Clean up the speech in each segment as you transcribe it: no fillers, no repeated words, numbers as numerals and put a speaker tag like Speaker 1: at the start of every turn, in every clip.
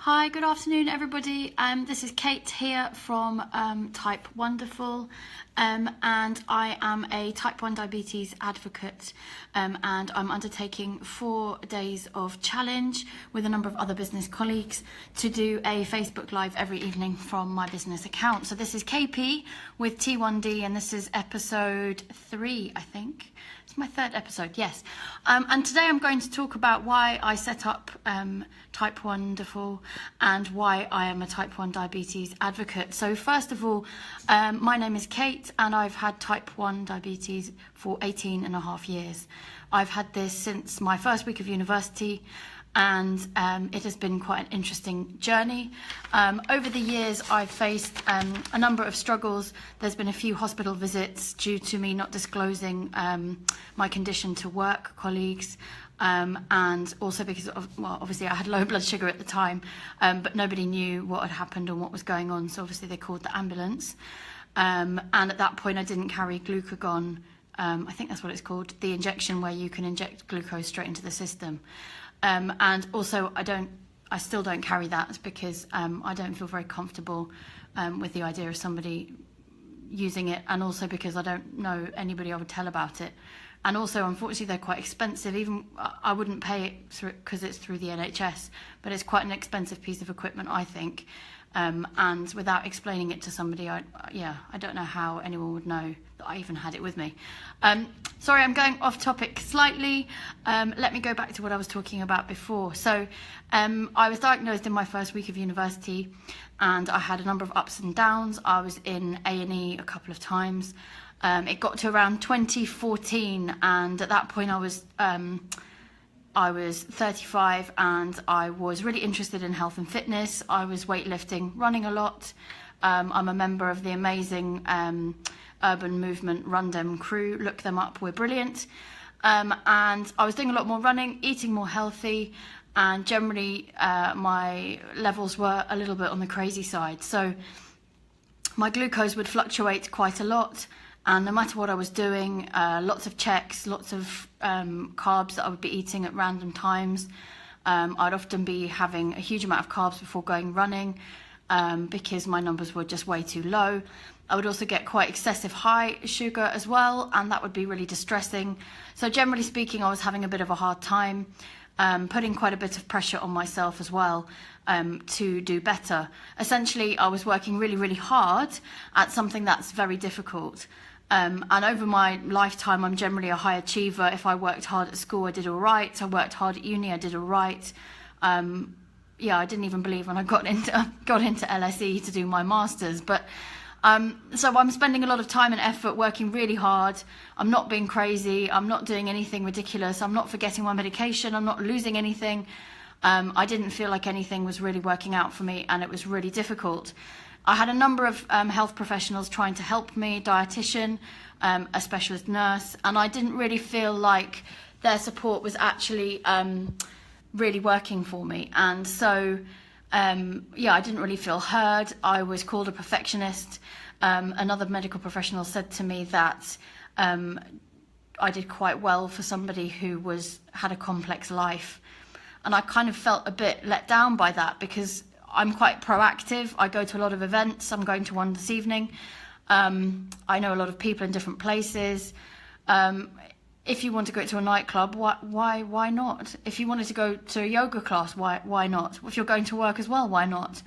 Speaker 1: Hi, good afternoon, everybody. This is Kate here from Type Wonderful, and I am a Type 1 diabetes advocate, and I'm undertaking 4 days of challenge with a number of other business colleagues to do a Facebook Live every evening from my business account. So this is KP with T1D, and this is episode 3, I think. It's my 3rd episode, yes. And today I'm going to talk about why I set up Type Wonderful and why I am a Type 1 diabetes advocate. So first of all, my name is Kate and I've had Type 1 diabetes for 18.5 years. I've had this since my first week of university, and it has been quite an interesting journey. Over the years, I've faced a number of struggles. There's been a few hospital visits due to me not disclosing my condition to work colleagues, and also because of, well, obviously I had low blood sugar at the time, but nobody knew what had happened and what was going on, so obviously they called the ambulance. And at that point I didn't carry glucagon, I think that's what it's called, the injection where you can inject glucose straight into the system. And also I still don't carry that because I don't feel very comfortable with the idea of somebody using it, and also because I don't know anybody I would tell about it. And also, unfortunately, they're quite expensive. Even I wouldn't pay it because it's through the NHS, but it's quite an expensive piece of equipment, I think. And without explaining it to somebody, I don't know how anyone would know that I even had it with me. Sorry, I'm going off topic slightly. Let me go back to what I was talking about before. So I was diagnosed in my first week of university, and I had a number of ups and downs. I was in A&E a couple of times. It got to around 2014, and at that point I was 35 and I was really interested in health and fitness. I was weightlifting, running a lot. I'm a member of the amazing urban movement Run Dem crew. Look them up, we're brilliant. And I was doing a lot more running, eating more healthy, and generally my levels were a little bit on the crazy side. So my glucose would fluctuate quite a lot. And no matter what I was doing, lots of checks, lots of carbs that I would be eating at random times. I'd often be having a huge amount of carbs before going running because my numbers were just way too low. I would also get quite excessive high sugar as well, and that would be really distressing. So generally speaking, I was having a bit of a hard time, putting quite a bit of pressure on myself as well to do better. Essentially, I was working really, really hard at something that's very difficult. And over my lifetime, I'm generally a high achiever. If I worked hard at school, I did all right. I worked hard at uni, I did all right. Yeah, I didn't even believe when I got into LSE to do my master's. But so I'm spending a lot of time and effort working really hard. I'm not being crazy. I'm not doing anything ridiculous. I'm not forgetting my medication. I'm not losing anything. I didn't feel like anything was really working out for me, and it was really difficult. I had a number of health professionals trying to help me, dietitian, a specialist nurse, and I didn't really feel like their support was actually really working for me. And so, yeah, I didn't really feel heard. I was called a perfectionist. Another medical professional said to me that I did quite well for somebody who had a complex life. And I kind of felt a bit let down by that because I'm quite proactive. I go to a lot of events. I'm going to one this evening. I know a lot of people in different places. If you want to go to a nightclub, why not? If you wanted to go to a yoga class, why not? If you're going to work as well, why not?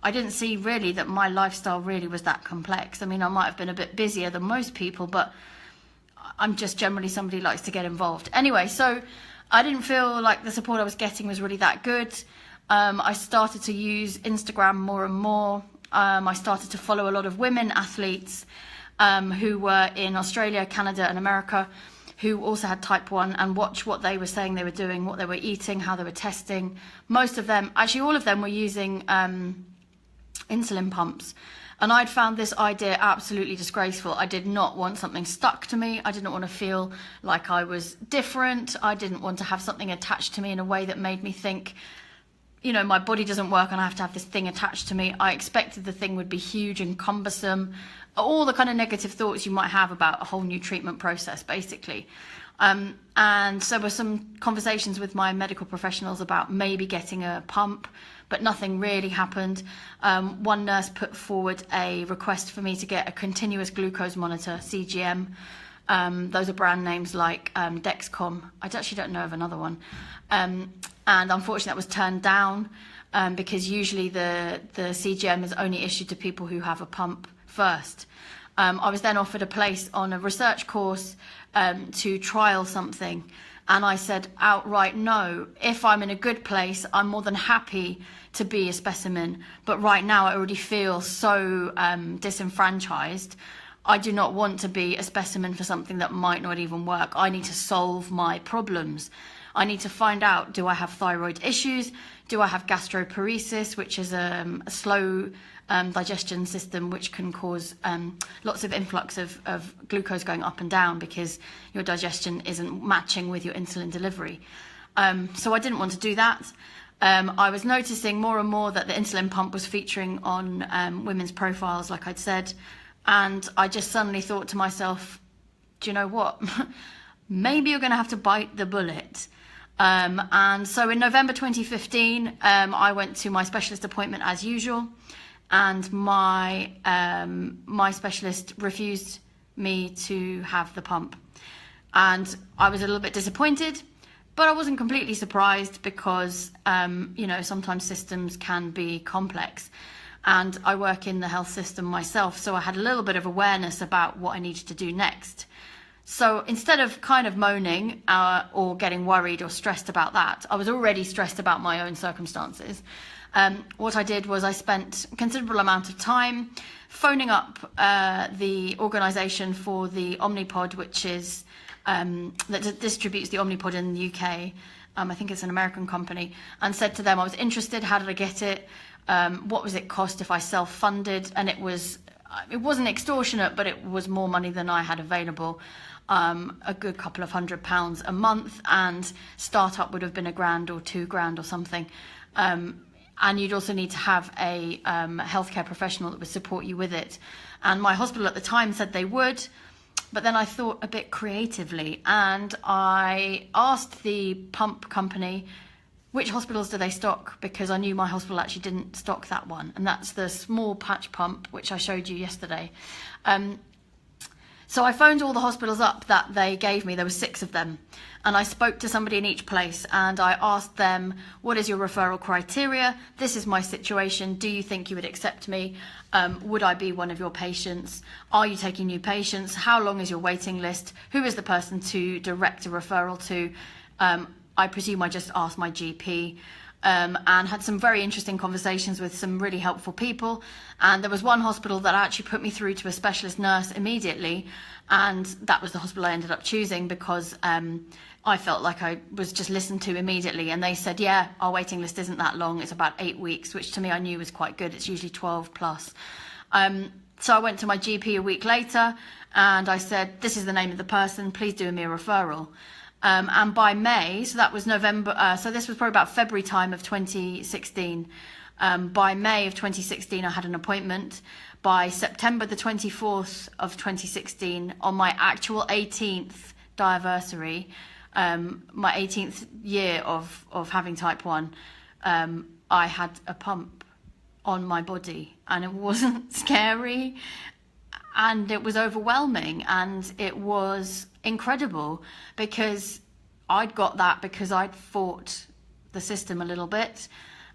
Speaker 1: I didn't see really that my lifestyle really was that complex. I mean, I might have been a bit busier than most people, but I'm just generally somebody who likes to get involved. Anyway, so I didn't feel like the support I was getting was really that good. I started to use Instagram more and more. I started to follow a lot of women athletes who were in Australia, Canada and America, who also had type 1, and watch what they were saying they were doing, what they were eating, how they were testing. Most of them, actually all of them, were using insulin pumps. And I'd found this idea absolutely disgraceful. I did not want something stuck to me. I didn't want to feel like I was different. I didn't want to have something attached to me in a way that made me think, you know, my body doesn't work and I have to have this thing attached to me. I expected the thing would be huge and cumbersome. All the kind of negative thoughts you might have about a whole new treatment process, basically. And so there were some conversations with my medical professionals about maybe getting a pump, but nothing really happened. One nurse put forward a request for me to get a continuous glucose monitor, CGM. Those are brand names like Dexcom. I actually don't know of another one. And unfortunately that was turned down because usually the CGM is only issued to people who have a pump first. I was then offered a place on a research course to trial something. And I said outright no. If I'm in a good place, I'm more than happy to be a specimen. But right now I already feel so disenfranchised. I do not want to be a specimen for something that might not even work. I need to solve my problems. I need to find out, do I have thyroid issues? Do I have gastroparesis, which is a slow digestion system which can cause lots of influx of glucose going up and down because your digestion isn't matching with your insulin delivery. So I didn't want to do that. I was noticing more and more that the insulin pump was featuring on women's profiles, like I'd said, and I just suddenly thought to myself, do you know what? Maybe you're going to have to bite the bullet. And so in November 2015, I went to my specialist appointment as usual, and my specialist refused me to have the pump. And I was a little bit disappointed, but I wasn't completely surprised because, you know, sometimes systems can be complex. And I work in the health system myself, so I had a little bit of awareness about what I needed to do next. So instead of kind of moaning or getting worried or stressed about that, I was already stressed about my own circumstances. What I did was I spent a considerable amount of time phoning up the organisation for the Omnipod, which is that distributes the Omnipod in the UK. I think it's an American company, and said to them I was interested. How did I get it? What was it cost if I self-funded? And it wasn't extortionate, but it was more money than I had available. A good couple of £100 a month, and startup would have been £1,000 or £2,000 or something. And you'd also need to have a healthcare professional that would support you with it. And my hospital at the time said they would, but then I thought a bit creatively, and I asked the pump company, which hospitals do they stock? Because I knew my hospital actually didn't stock that one, and that's the small patch pump, which I showed you yesterday. So I phoned all the hospitals up that they gave me. There were 6 of them. And I spoke to somebody in each place, and I asked them, what is your referral criteria? This is my situation. Do you think you would accept me? Would I be one of your patients? Are you taking new patients? How long is your waiting list? Who is the person to direct a referral to? I presume I just asked my GP. And had some very interesting conversations with some really helpful people. And there was one hospital that actually put me through to a specialist nurse immediately, and that was the hospital I ended up choosing because I felt like I was just listened to immediately. And they said, yeah, our waiting list isn't that long, it's about 8 weeks, which to me I knew was quite good. It's usually 12 plus. So I went to my GP a week later and I said, this is the name of the person, please do me a referral. And by May, so that was November, so this was probably about February time of 2016. By May of 2016, I had an appointment. By September the 24th of 2016, on my actual 18th diaversary, my 18th year of having type 1, I had a pump on my body, and it wasn't scary, and it was overwhelming, and it was incredible because I'd got that because I'd fought the system a little bit,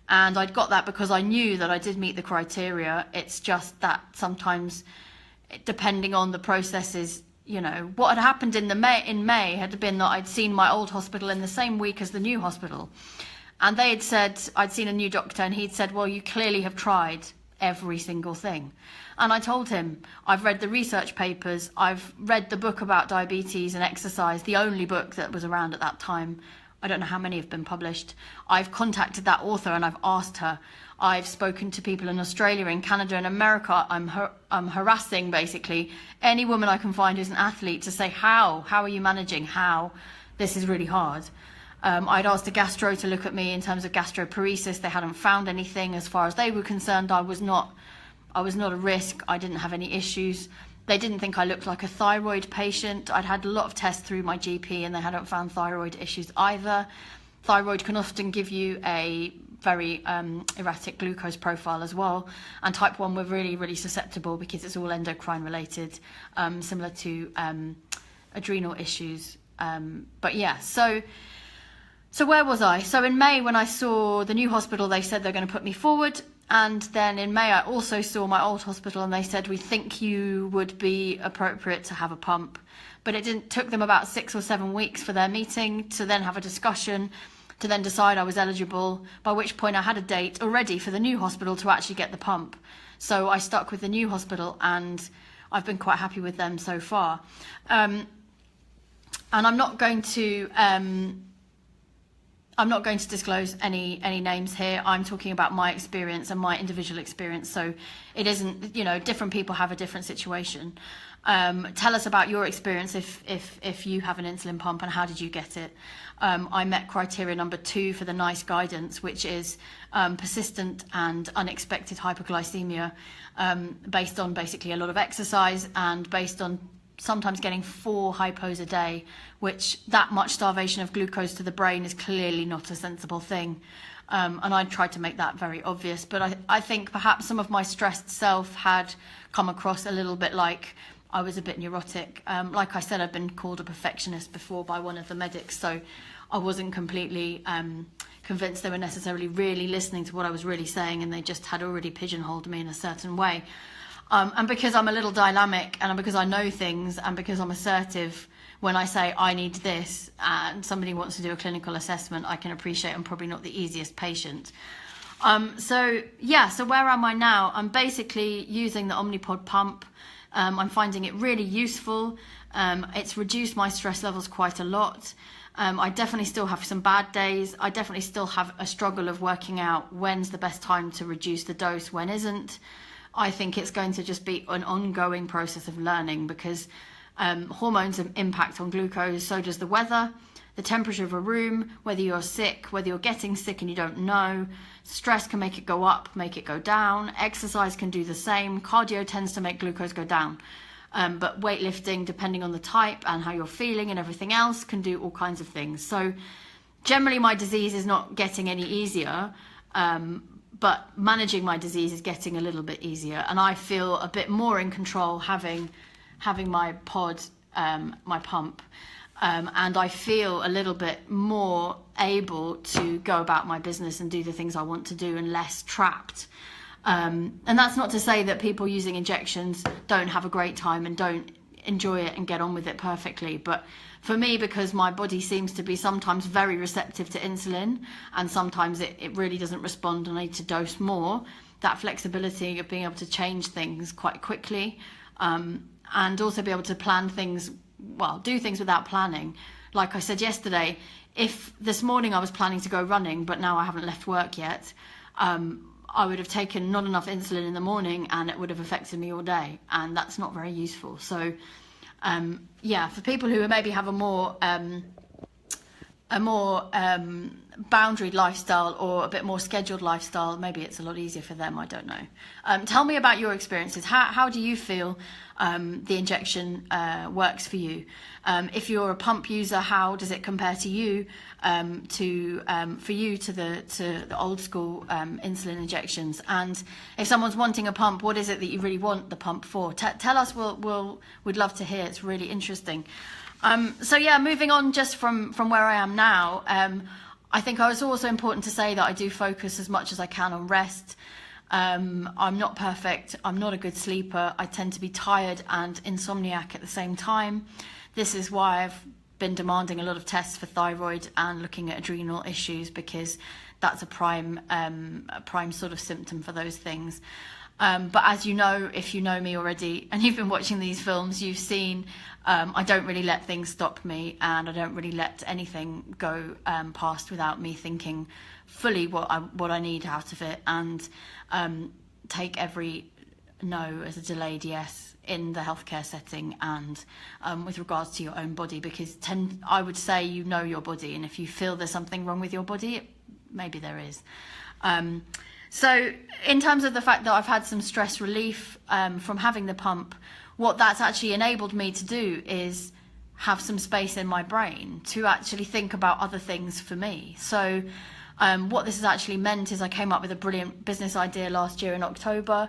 Speaker 1: and I'd got that because I knew that I did meet the criteria. It's just that sometimes, depending on the processes, you know, what had happened in May had been that I'd seen my old hospital in the same week as the new hospital, and they had said, I'd seen a new doctor, and he'd said, well, you clearly have tried every single thing. And I told him, I've read the research papers, I've read the book about diabetes and exercise, the only book that was around at that time. I don't know how many have been published. I've contacted that author and I've asked her. I've spoken to people in Australia, in Canada, and America. I'm harassing, basically, any woman I can find who's an athlete to say, how are you managing? How? This is really hard. I'd asked a gastro to look at me in terms of gastroparesis. They hadn't found anything. As far as they were concerned, I was not a risk. I didn't have any issues. They didn't think I looked like a thyroid patient. I'd had a lot of tests through my GP and they hadn't found thyroid issues either. Thyroid can often give you a very erratic glucose profile as well. And type 1 we're really, really susceptible because it's all endocrine related, similar to adrenal issues. But yeah, so where was I? So in May, when I saw the new hospital, they said they're going to put me forward. And then in May, I also saw my old hospital and they said, we think you would be appropriate to have a pump. But it took them about 6 or 7 weeks for their meeting to then have a discussion, to then decide I was eligible, by which point I had a date already for the new hospital to actually get the pump. So I stuck with the new hospital and I've been quite happy with them so far. And I'm not going to disclose any names here. I'm talking about my experience and my individual experience. So it isn't, you know, different people have a different situation. Tell us about your experience if you have an insulin pump and how did you get it? I met criteria number 2 for the NICE guidance, which is persistent and unexpected hypoglycemia, based on basically a lot of exercise and based on sometimes getting 4 hypos a day, which that much starvation of glucose to the brain is clearly not a sensible thing. And I tried to make that very obvious, but I think perhaps some of my stressed self had come across a little bit like I was a bit neurotic. Like I said, I've been called a perfectionist before by one of the medics, so I wasn't completely convinced they were necessarily really listening to what I was really saying, and they just had already pigeonholed me in a certain way. And because I'm a little dynamic and because I know things and because I'm assertive, when I say I need this and somebody wants to do a clinical assessment, I can appreciate I'm probably not the easiest patient. So where am I now? I'm basically using the Omnipod pump. I'm finding it really useful. It's reduced my stress levels quite a lot. I definitely still have some bad days. I definitely still have a struggle of working out when's the best time to reduce the dose, when isn't. I think it's going to just be an ongoing process of learning because hormones impact on glucose, so does the weather, the temperature of a room, whether you're sick, whether you're getting sick and you don't know. Stress can make it go up, make it go down. Exercise can do the same. Cardio tends to make glucose go down. But weightlifting, depending on the type and how you're feeling and everything else, can do all kinds of things. So generally my disease is not getting any easier, but managing my disease is getting a little bit easier, and I feel a bit more in control having my pod, my pump, and I feel a little bit more able to go about my business and do the things I want to do and less trapped. And that's not to say that people using injections don't have a great time and don't enjoy it and get on with it perfectly, but for me, because my body seems to be sometimes very receptive to insulin and sometimes it really doesn't respond and I need to dose more, that flexibility of being able to change things quite quickly, and also be able to plan things, well, do things without planning. Like I said yesterday, if this morning I was planning to go running but now I haven't left work yet, I would have taken not enough insulin in the morning and it would have affected me all day, and that's not very useful. So for people who maybe have a more boundaried lifestyle or a bit more scheduled lifestyle, maybe it's a lot easier for them. I don't know. Tell me about your experiences. How do you feel the injection works for you? If you're a pump user, how does it compare to you to the old school insulin injections? And if someone's wanting a pump, what is it that you really want the pump for? Tell us. We'd love to hear. It's really interesting. Moving on just from where I am now, I think it's also important to say that I do focus as much as I can on rest. I'm not perfect. I'm not a good sleeper. I tend to be tired and insomniac at the same time. This is why I've been demanding a lot of tests for thyroid and looking at adrenal issues, because that's a prime sort of symptom for those things. But as you know, if you know me already and you've been watching these films, you've seen I don't really let things stop me, and I don't really let anything go past without me thinking fully what I need out of it, and take every no as a delayed yes in the healthcare setting and with regards to your own body, because I would say you know your body, and if you feel there's something wrong with your body, maybe there is. So in terms of the fact that I've had some stress relief from having the pump, what that's actually enabled me to do is have some space in my brain to actually think about other things for me. So what this has actually meant is I came up with a brilliant business idea last year in October,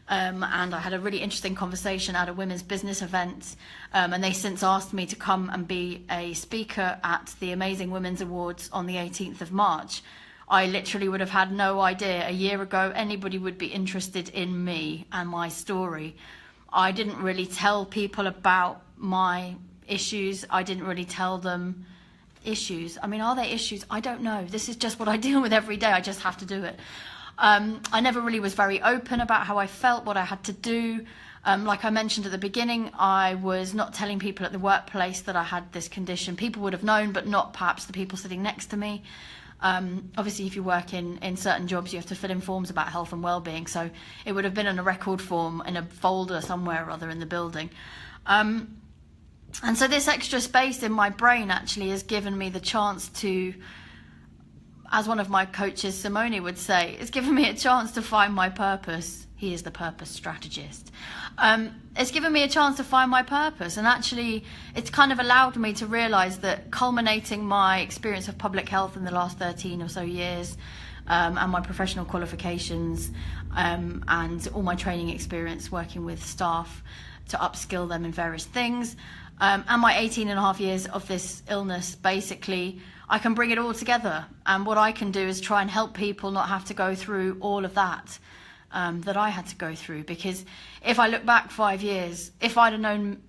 Speaker 1: and I had a really interesting conversation at a women's business event, and they since asked me to come and be a speaker at the Amazing Women's Awards on the 18th of March. I literally would have had no idea a year ago anybody would be interested in me and my story. I didn't really tell people about my issues. I didn't really tell them issues. I mean, are they issues? I don't know. This is just what I deal with every day. I just have to do it. I never really was very open about how I felt, what I had to do. Like I mentioned at the beginning, I was not telling people at the workplace that I had this condition. People would have known, but not perhaps the people sitting next to me. Obviously, if you work in certain jobs, you have to fill in forms about health and well-being. So it would have been in a record form in a folder somewhere or other in the building. And so this extra space in my brain actually has given me the chance to, as one of my coaches, Simone, would say, it's given me a chance to find my purpose. He is the purpose strategist. It's given me a chance to find my purpose, and actually it's kind of allowed me to realize that culminating my experience of public health in the last 13 or so years, and my professional qualifications, and all my training experience working with staff to upskill them in various things, and my 18 and a half years of this illness, basically I can bring it all together, and what I can do is try and help people not have to go through all of that that I had to go through. Because if I look back 5 years, if I'd have known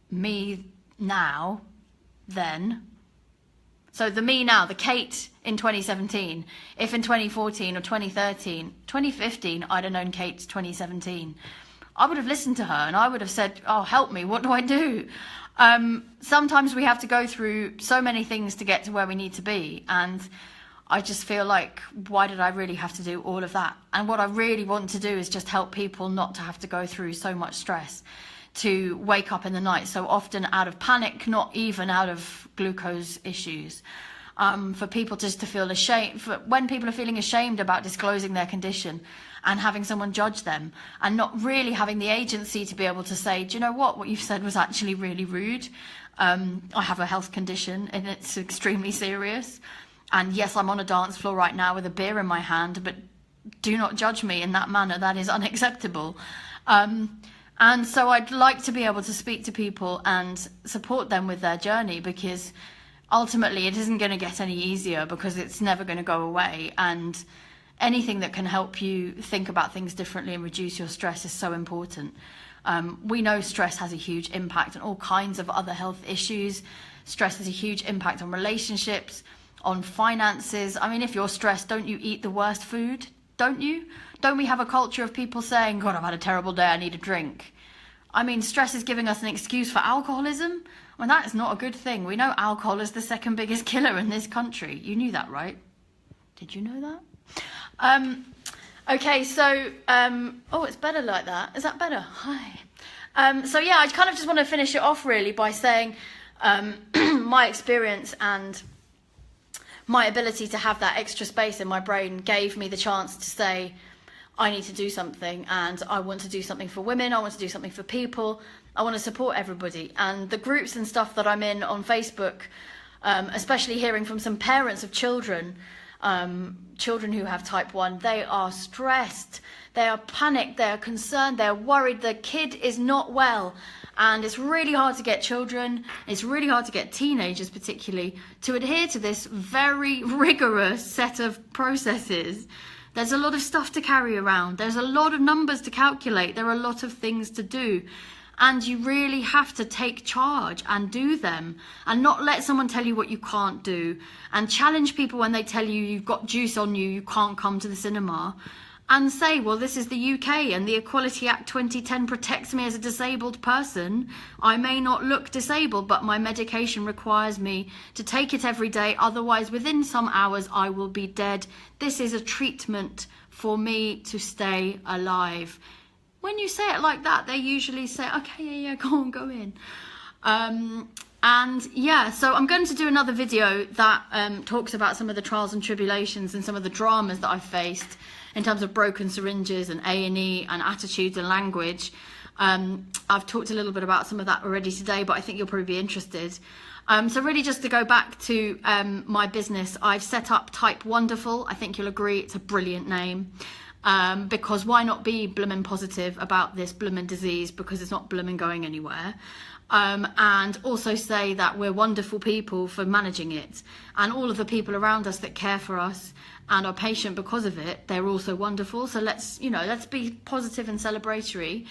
Speaker 1: me now, then, so the me now, the Kate in 2017, if in 2014 or 2013, 2015, I'd have known Kate 2017, I would have listened to her and I would have said, oh, help me, what do I do? Sometimes we have to go through so many things to get to where we need to be, and I just feel like, why did I really have to do all of that? And what I really want to do is just help people not to have to go through so much stress, to wake up in the night so often out of panic, not even out of glucose issues. For people just to feel ashamed, when people are feeling ashamed about disclosing their condition and having someone judge them and not really having the agency to be able to say, do you know what you've said was actually really rude. I have a health condition and it's extremely serious. And yes, I'm on a dance floor right now with a beer in my hand, but do not judge me in that manner. That is unacceptable. And so I'd like to be able to speak to people and support them with their journey, because ultimately it isn't going to get any easier, because it's never going to go away. And anything that can help you think about things differently and reduce your stress is so important. We know stress has a huge impact on all kinds of other health issues. Stress has a huge impact on relationships, on finances. I mean, if you're stressed, don't you eat the worst food? Don't you? Don't we have a culture of people saying, God, I've had a terrible day, I need a drink? I mean, stress is giving us an excuse for alcoholism. I mean, that is not a good thing. We know alcohol is the second biggest killer in this country. You knew that, right? Did you know that? Okay, so, oh, it's better like that. Is that better? Hi. So yeah, I kind of just want to finish it off really by saying my experience and my ability to have that extra space in my brain gave me the chance to say, I need to do something, and I want to do something for women, I want to do something for people, I want to support everybody. And the groups and stuff that I'm in on Facebook, especially hearing from some parents of children, children who have type 1, they are stressed, they are panicked, they are concerned, they're worried, the kid is not well. And it's really hard to get children, it's really hard to get teenagers particularly, to adhere to this very rigorous set of processes. There's a lot of stuff to carry around, there's a lot of numbers to calculate, there are a lot of things to do. And you really have to take charge and do them, and not let someone tell you what you can't do, and challenge people when they tell you you've got juice on you, you can't come to the cinema. And say, well, this is the UK and the Equality Act 2010 protects me as a disabled person. I may not look disabled, but my medication requires me to take it every day. Otherwise, within some hours, I will be dead. This is a treatment for me to stay alive. When you say it like that, they usually say, okay, yeah, go in. And yeah, so I'm going to do another video that talks about some of the trials and tribulations and some of the dramas that I've faced in terms of broken syringes and A&E and attitudes and language. I've talked a little bit about some of that already today, but I think you'll probably be interested. So really just to go back to my business, I've set up Type Wonderful. I think you'll agree it's a brilliant name. Because why not be bloomin' positive about this bloomin' disease, because it's not bloomin' going anywhere. And also say that we're wonderful people for managing it, and all of the people around us that care for us and are patient because of it, they're also wonderful. So let's be positive and celebratory.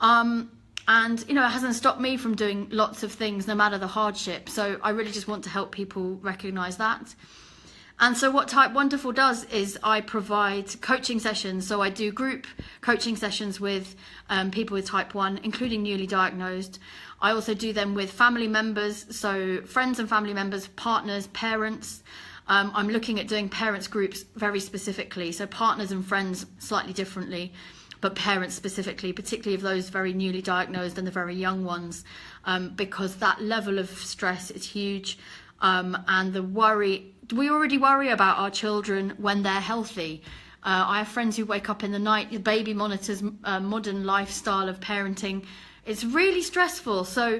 Speaker 1: And it hasn't stopped me from doing lots of things, no matter the hardship. So I really just want to help people recognize that. And so what Type Wonderful does is I provide coaching sessions. So I do group coaching sessions with people with Type 1, including newly diagnosed. I also do them with family members, so friends and family members, partners, parents. I'm looking at doing parents groups very specifically. So partners and friends slightly differently, but parents specifically, particularly of those very newly diagnosed and the very young ones, because that level of stress is huge. And the worry, we already worry about our children when they're healthy. I have friends who wake up in the night, the baby monitors, modern lifestyle of parenting. It's really stressful. So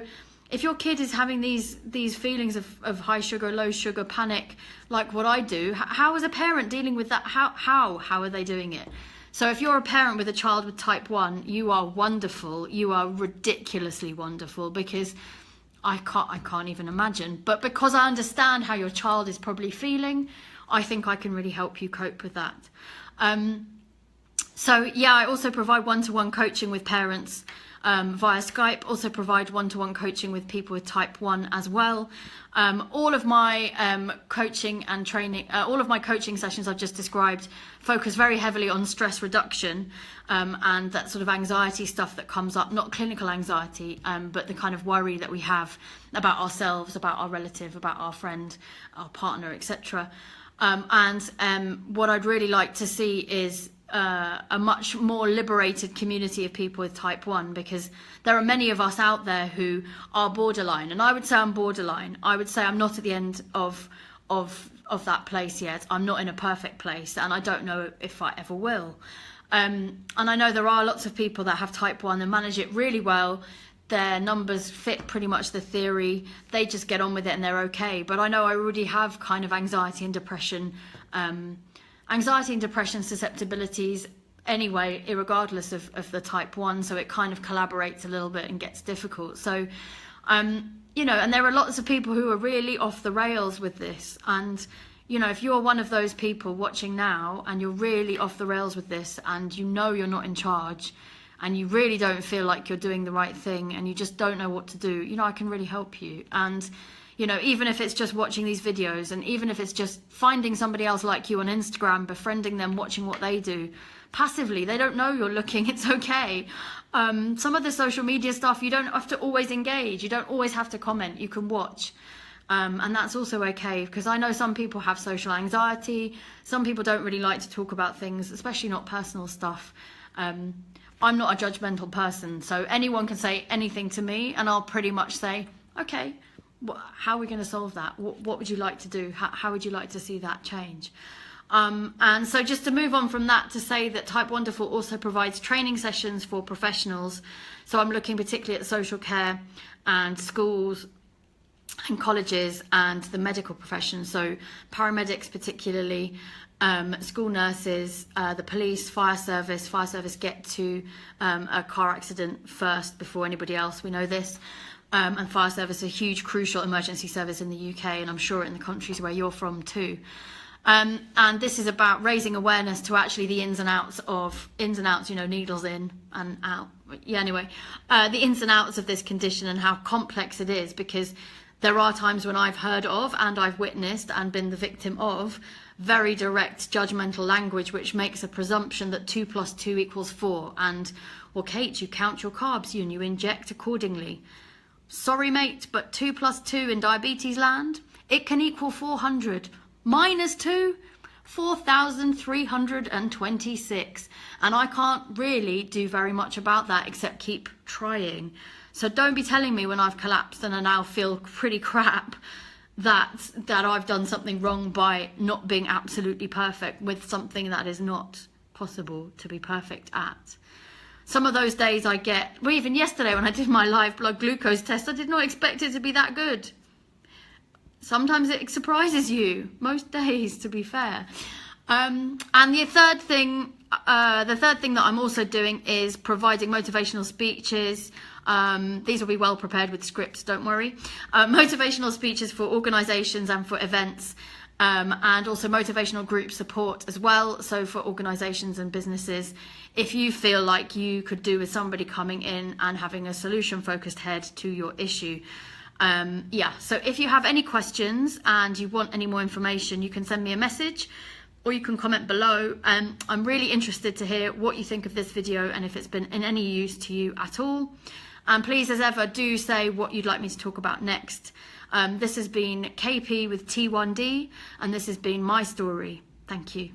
Speaker 1: if your kid is having these feelings of high sugar, low sugar, panic, like what I do, how is a parent dealing with that? How are they doing it? So if you're a parent with a child with Type 1, you are wonderful. You are ridiculously wonderful, because I can't even imagine. But because I understand how your child is probably feeling, I think I can really help you cope with that. So yeah, I also provide one-to-one coaching with parents via Skype. Also provide one-to-one coaching with people with Type 1 as well. All of my coaching and training, all of my coaching sessions I've just described focus very heavily on stress reduction and that sort of anxiety stuff that comes up, not clinical anxiety, but the kind of worry that we have about ourselves, about our relative, about our friend, our partner, etc. What I'd really like to see is a much more liberated community of people with Type 1, because there are many of us out there who are borderline, and I would say I'm borderline. I would say I'm not at the end of that place yet. I'm not in a perfect place, and I don't know if I ever will. And I know there are lots of people that have Type 1 and manage it really well. Their numbers fit pretty much the theory. They just get on with it and they're okay. But I know I already have kind of anxiety and depression susceptibilities anyway, irregardless of the Type 1. So it kind of collaborates a little bit and gets difficult. So, and there are lots of people who are really off the rails with this. And, if you're one of those people watching now and you're really off the rails with this, and you're not in charge, and you really don't feel like you're doing the right thing, and you just don't know what to do, I can really help you. And even if it's just watching these videos, and even if it's just finding somebody else like you on Instagram, befriending them, watching what they do passively, they don't know you're looking, it's okay. Some of the social media stuff, you don't have to always engage, you don't always have to comment, you can watch. And that's also okay, because I know some people have social anxiety, some people don't really like to talk about things, especially not personal stuff. I'm not a judgmental person, so anyone can say anything to me and I'll pretty much say, okay, how are we going to solve that? What would you like to do? How would you like to see that change? And so just to move on from that, to say that Type Wonderful also provides training sessions for professionals. So I'm looking particularly at social care and schools and colleges and the medical profession. So paramedics particularly, school nurses, the police, fire service get to a car accident first before anybody else. We know this. And fire service is a huge, crucial emergency service in the UK, and I'm sure in the countries where you're from too. And this is about raising awareness to actually the ins and outs, needles in and out. Yeah, anyway, the ins and outs of this condition and how complex it is, because there are times when I've heard of and I've witnessed and been the victim of very direct judgmental language, which makes a presumption that 2 + 2 = 4. And, well, Kate, you count your carbs and you inject accordingly. Sorry, mate, but 2 + 2 in diabetes land, it can equal 400. -2, 4,326. And I can't really do very much about that except keep trying. So don't be telling me when I've collapsed and I now feel pretty crap that I've done something wrong by not being absolutely perfect with something that is not possible to be perfect at. some of those days I get, well, even yesterday when I did my live blood glucose test, I did not expect it to be that good. Sometimes it surprises you, most days, to be fair. And the third thing that I'm also doing is providing motivational speeches. These will be well prepared with scripts, don't worry. Motivational speeches for organisations and for events, and also motivational group support as well. So for organisations and businesses, if you feel like you could do with somebody coming in and having a solution-focused head to your issue. Yeah, so if you have any questions and you want any more information, you can send me a message or you can comment below. I'm really interested to hear what you think of this video and if it's been in any use to you at all. And please, as ever, do say what you'd like me to talk about next. This has been KP with T1D, and this has been my story. Thank you.